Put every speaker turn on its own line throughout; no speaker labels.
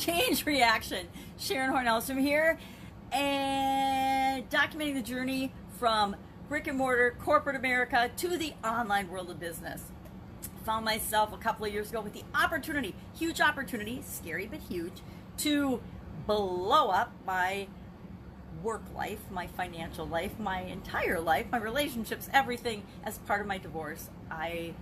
Change reaction. Sharon Horne-Ellstrom here, and documenting the journey from brick and mortar corporate America to the online world of business. Found myself a couple of years ago with the opportunity, huge opportunity, scary but huge, to blow up my work life, my financial life, my entire life, my relationships, everything as part of my divorce. I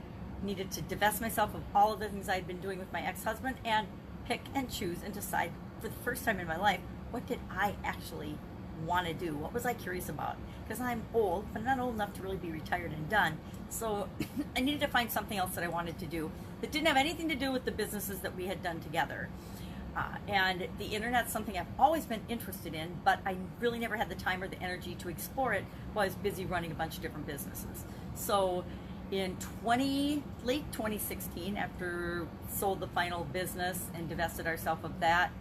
needed to divest myself of all of the things I'd been doing with my ex-husband and pick and choose and decide for the first time in my life, what did I actually want to do? What was I curious about? Because I'm old, but not old enough to really be retired and done. So I needed to find something else that I wanted to do that didn't have anything to do with the businesses that we had done together. And the internet's something I've always been interested in, but I really never had the time or the energy to explore it while I was busy running a bunch of different businesses. So in late 2016, after sold the final business and divested ourselves of that,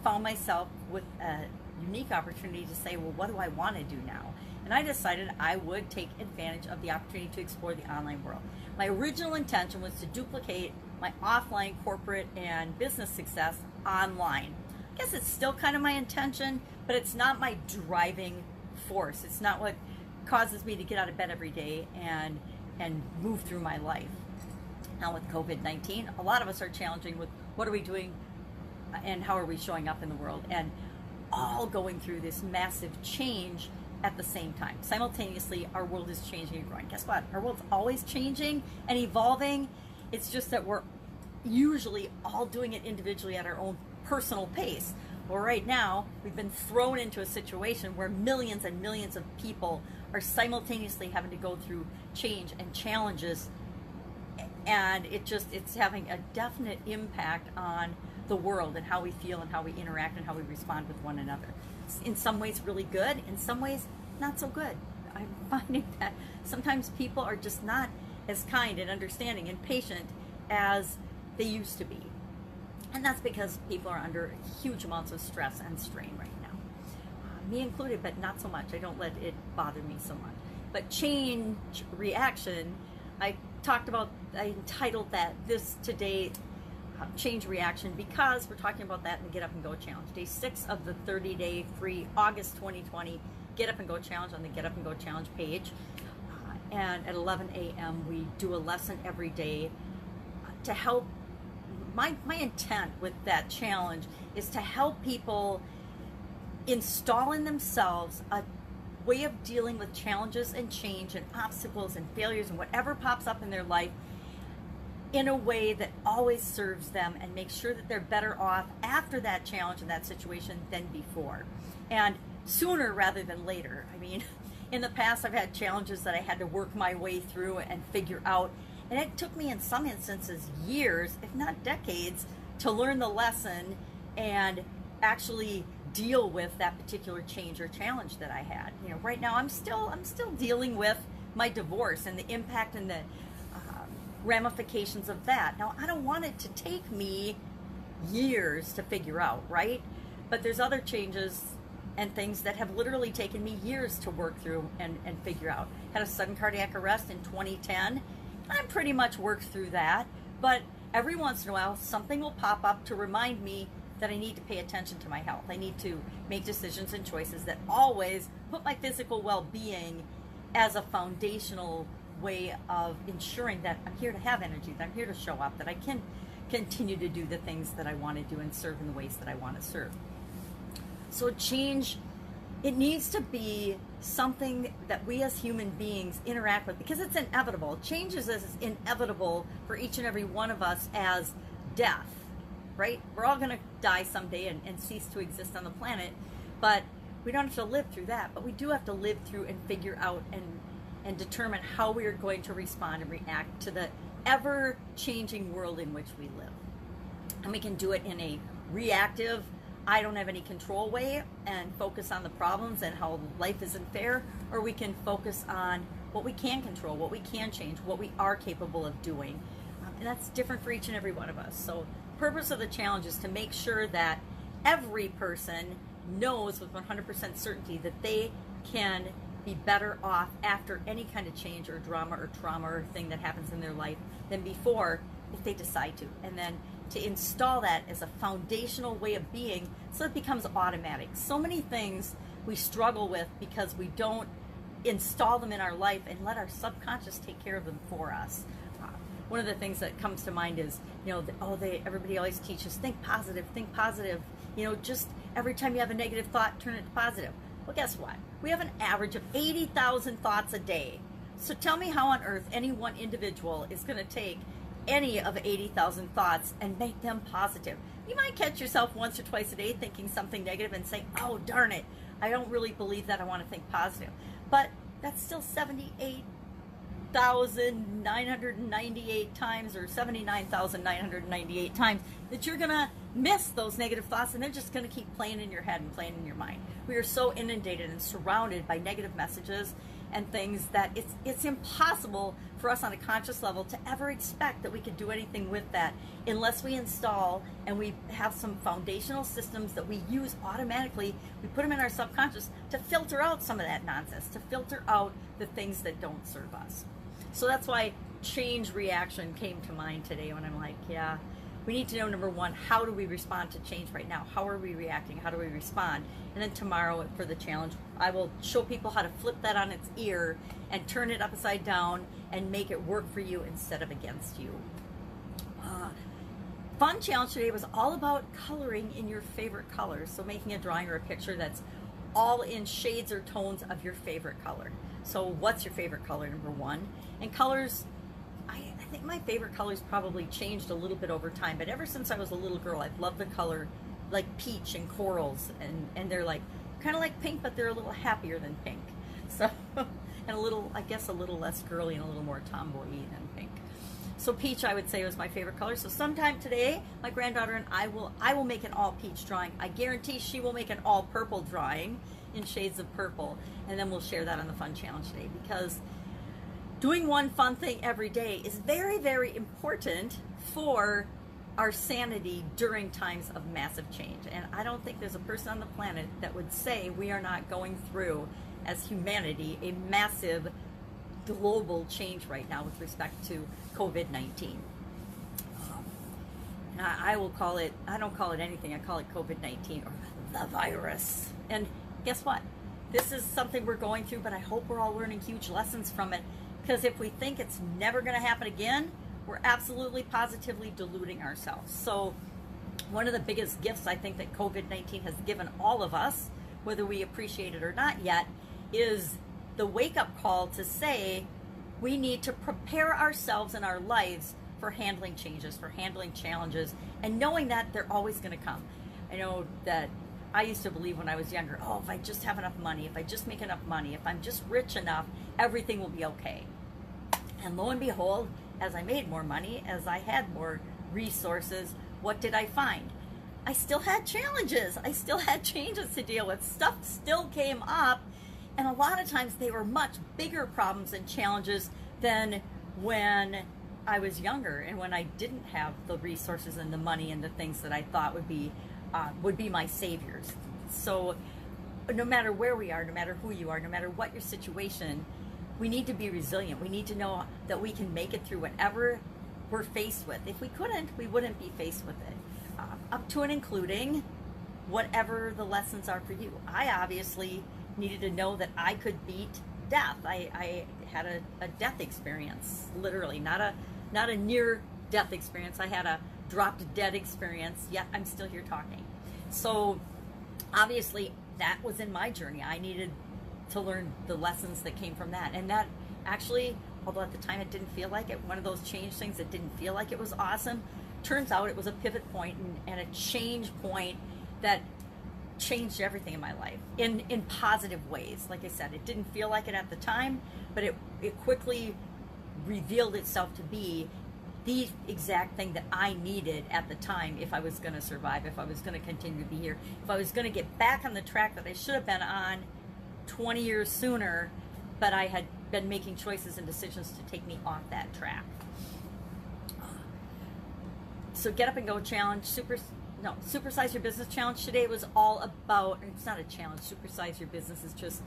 found myself with a unique opportunity to say, well, what do I want to do now? And I decided I would take advantage of the opportunity to explore the online world. My original intention was to duplicate my offline corporate and business success online. I guess it's still kind of my intention, but it's not my driving force. It's not what causes me to get out of bed every day and move through my life. Now with COVID-19, a lot of us are challenging with what are we doing and how are we showing up in the world, and all going through this massive change at the same time. Simultaneously, our world is changing and growing. Guess what? Our world's always changing and evolving. It's just that we're usually all doing it individually at our own personal pace. Well, right now, we've been thrown into a situation where millions and millions of people are simultaneously having to go through change and challenges, and it's having a definite impact on the world and how we feel and how we interact and how we respond with one another. It's in some ways really good, in some ways not so good. I'm finding that sometimes people are just not as kind and understanding and patient as they used to be. And that's because people are under huge amounts of stress and strain right now. Me included, but not so much. I don't let it bother me so much. But change reaction, I entitled this today, change reaction, because we're talking about that in the Get Up and Go Challenge. Day 6 of the 30-day free August 2020 Get Up and Go Challenge on the Get Up and Go Challenge page. And at 11 a.m. we do a lesson every day to help. My intent with that challenge is to help people install in themselves a way of dealing with challenges and change and obstacles and failures and whatever pops up in their life in a way that always serves them and makes sure that they're better off after that challenge and that situation than before, and sooner rather than later. I mean, in the past I've had challenges that I had to work my way through and figure out, and it took me in some instances years, if not decades, to learn the lesson and actually deal with that particular change or challenge that I had. You know, right now I'm still dealing with my divorce and the impact and the ramifications of that. Now, I don't want it to take me years to figure out, right? But there's other changes and things that have literally taken me years to work through and figure out. Had a sudden cardiac arrest in 2010. I'm pretty much worked through that, but every once in a while something will pop up to remind me that I need to pay attention to my health. I need to make decisions and choices that always put my physical well-being as a foundational way of ensuring that I'm here to have energy, that I'm here to show up, that I can continue to do the things that I want to do and serve in the ways that I want to serve. So change, it needs to be something that we as human beings interact with, because it's inevitable. Change is as inevitable for each and every one of us as death, right? We're all going to die someday and cease to exist on the planet, but we don't have to live through that. But we do have to live through and figure out and determine how we are going to respond and react to the ever-changing world in which we live. And we can do it in a reactive, I don't have any control way and focus on the problems and how life isn't fair, or we can focus on what we can control, what we can change, what we are capable of doing. And that's different for each and every one of us. So the purpose of the challenge is to make sure that every person knows with 100% certainty that they can be better off after any kind of change or drama or trauma or thing that happens in their life than before, if they decide to. And then to install that as a foundational way of being so it becomes automatic. So many things we struggle with because we don't install them in our life and let our subconscious take care of them for us. One of the things that comes to mind is, everybody always teaches, think positive, just every time you have a negative thought, turn it to positive. Well, guess what? We have an average of 80,000 thoughts a day. So tell me how on earth any one individual is going to take any of 80,000 thoughts and make them positive. You might catch yourself once or twice a day thinking something negative and say, oh, darn it, I don't really believe that, I want to think positive. But that's still 78,998 times, or 79,998 times that you're going to miss those negative thoughts, and they're just going to keep playing in your head and playing in your mind. We are so inundated and surrounded by negative messages and things that it's impossible for us on a conscious level to ever expect that we could do anything with that unless we install and we have some foundational systems that we use automatically. We put them in our subconscious to filter out some of that nonsense, to filter out the things that don't serve us. So that's why change reaction came to mind today when I'm like, yeah, we need to know, number one, how do we respond to change right now? How are we reacting? How do we respond? And then tomorrow for the challenge, I will show people how to flip that on its ear and turn it upside down and make it work for you instead of against you. Fun challenge today was all about coloring in your favorite colors. So making a drawing or a picture that's all in shades or tones of your favorite color. So what's your favorite color, number one? And colors, I think my favorite colors probably changed a little bit over time, but ever since I was a little girl, I've loved the color like peach and corals, and they're like kind of like pink, but they're a little happier than pink. So, and a little, I guess, a little less girly and a little more tomboy than pink. So peach, I would say, was my favorite color. So sometime today, my granddaughter and I will make an all peach drawing. I guarantee she will make an all purple drawing in shades of purple, and then we'll share that on the fun challenge today, because doing one fun thing every day is very, very important for our sanity during times of massive change. And I don't think there's a person on the planet that would say we are not going through, as humanity, a massive global change right now with respect to COVID-19. And I will call it, I don't call it anything, I call it COVID-19, or the virus. And guess what? This is something we're going through, but I hope we're all learning huge lessons from it. Because if we think it's never going to happen again, we're absolutely positively deluding ourselves. So one of the biggest gifts I think that COVID-19 has given all of us, whether we appreciate it or not yet, is the wake-up call to say we need to prepare ourselves in our lives for handling changes, for handling challenges, and knowing that they're always going to come. I know that I used to believe when I was younger, oh, if I just have enough money, if I just make enough money, if I'm just rich enough, everything will be okay. And lo and behold, as I made more money, as I had more resources, what did I find? I still had challenges. I still had changes to deal with. Stuff still came up, and a lot of times they were much bigger problems and challenges than when I was younger and when I didn't have the resources and the money and the things that I thought would be my saviors. So no matter where we are, no matter who you are, no matter what your situation, we need to be resilient. We need to know that we can make it through whatever we're faced with. If we couldn't, we wouldn't be faced with it. Up to and including whatever the lessons are for you. I obviously needed to know that I could beat death. I had a death experience, literally, not a near death experience. I had a dropped dead experience, yet I'm still here talking. So obviously that was in my journey. I needed to learn the lessons that came from that. And that actually, although at the time it didn't feel like it, one of those change things that didn't feel like it was awesome, turns out it was a pivot point and a change point that changed everything in my life in positive ways. Like I said, it didn't feel like it at the time, but it quickly revealed itself to be the exact thing that I needed at the time if I was going to survive, if I was going to continue to be here, if I was going to get back on the track that I should have been on 20 years sooner, but I had been making choices and decisions to take me off that track. So Get Up and Go Challenge, Supersize Your Business Challenge today was all about, it's not a challenge, Supersize Your Business is just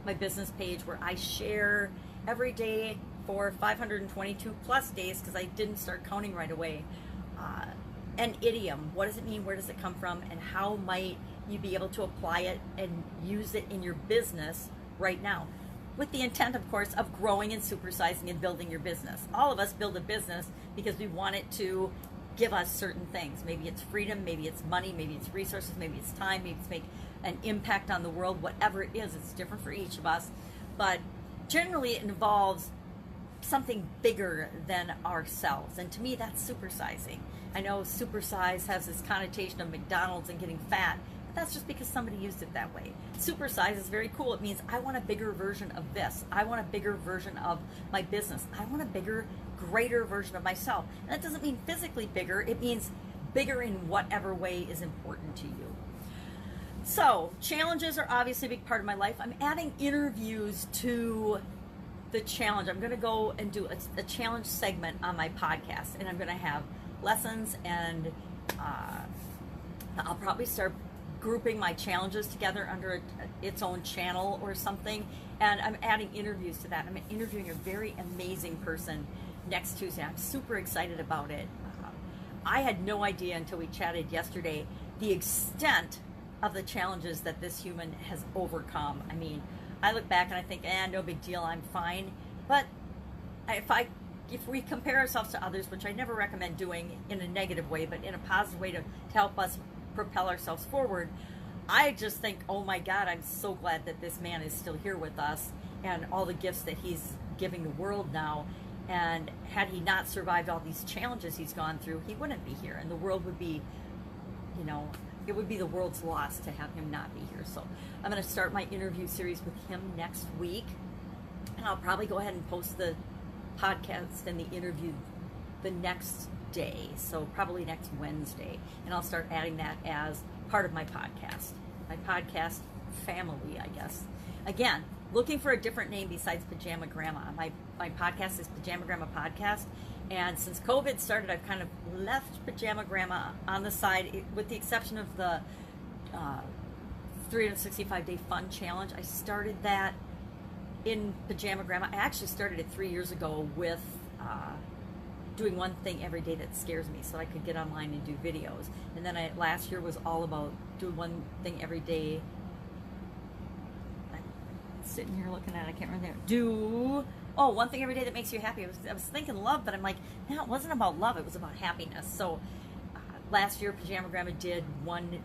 my business page where I share every day for 522 plus days, because I didn't start counting right away, an idiom. What does it mean? Where does it come from? And how might you be able to apply it and use it in your business right now? With the intent, of course, of growing and supersizing and building your business. All of us build a business because we want it to give us certain things. Maybe it's freedom, maybe it's money, maybe it's resources, maybe it's time, maybe it's make an impact on the world. Whatever it is, it's different for each of us. But generally it involves something bigger than ourselves. And to me, that's supersizing. I know supersize has this connotation of McDonald's and getting fat. That's just because somebody used it that way. Supersize is very cool. It means I want a bigger version of this. I want a bigger version of my business. I want a bigger, greater version of myself. And that doesn't mean physically bigger. It means bigger in whatever way is important to you. So challenges are obviously a big part of my life. I'm adding interviews to the challenge. I'm going to go and do a challenge segment on my podcast, and I'm going to have lessons, and I'll probably start grouping my challenges together under its own channel or something, and I'm adding interviews to that. I'm interviewing a very amazing person next Tuesday. I'm super excited about it. I had no idea until we chatted yesterday the extent of the challenges that this human has overcome. I mean, I look back and I think, no big deal, I'm fine. But if we compare ourselves to others, which I never recommend doing in a negative way, but in a positive way to help us propel ourselves forward, I just think, oh my God, I'm so glad that this man is still here with us and all the gifts that he's giving the world now. And had he not survived all these challenges he's gone through, he wouldn't be here, and the world would be, it would be the world's loss to have him not be here. So I'm going to start my interview series with him next week, and I'll probably go ahead and post the podcast and the interview the next day, so probably next Wednesday, and I'll start adding that as part of my podcast family, I guess. Again, looking for a different name besides Pajama Grandma. My podcast is Pajama Grandma Podcast, and since COVID started, I've kind of left Pajama Grandma on the side, with the exception of the 365-day fun challenge. I started that in Pajama Grandma. I actually started it 3 years ago with doing one thing every day that scares me, so I could get online and do videos. And then last year was all about doing one thing every day. I'm sitting here looking at it, I can't remember. One thing every day that makes you happy. I was thinking love, but I'm like, no, it wasn't about love, it was about happiness. So last year, Pajama Grandma did one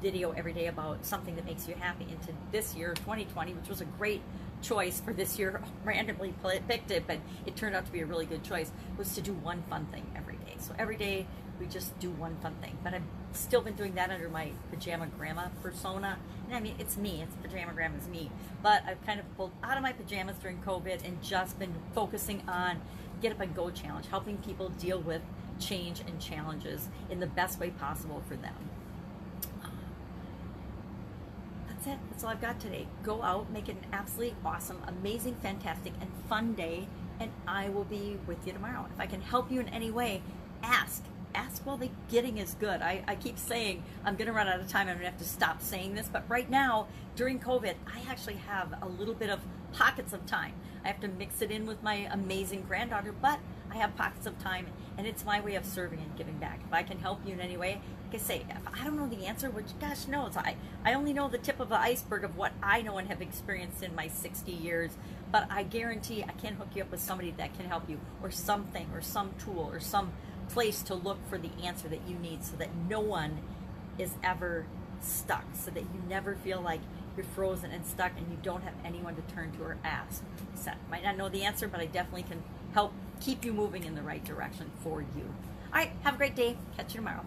video every day about something that makes you happy. Into this year, 2020, which was a great choice for this year, randomly picked it, but it turned out to be a really good choice, was to do one fun thing every day. So every day we just do one fun thing. But I've still been doing that under my Pajama Grandma persona. And I mean, it's me, it's Pajama Grandma's me. But I've kind of pulled out of my pajamas during COVID and just been focusing on Get Up and Go Challenge, helping people deal with change and challenges in the best way possible for them. That's it. That's all I've got today. Go out, make it an absolutely awesome, amazing, fantastic, and fun day, and I will be with you tomorrow. If I can help you in any way, ask. Ask while the getting is good. I keep saying I'm going to run out of time. I'm going to have to stop saying this, but right now, during COVID, I actually have a little bit of pockets of time. I have to mix it in with my amazing granddaughter, but I have pockets of time, and it's my way of serving and giving back. If I can help you in any way, like I say, if I don't know the answer, which gosh knows, I only know the tip of the iceberg of what I know and have experienced in my 60 years, but I guarantee I can hook you up with somebody that can help you, or something, or some tool, or some place to look for the answer that you need, so that no one is ever stuck, so that you never feel like you're frozen and stuck and you don't have anyone to turn to or ask. So, might not know the answer, but I definitely can help keep you moving in the right direction for you. All right, have a great day. Catch you tomorrow.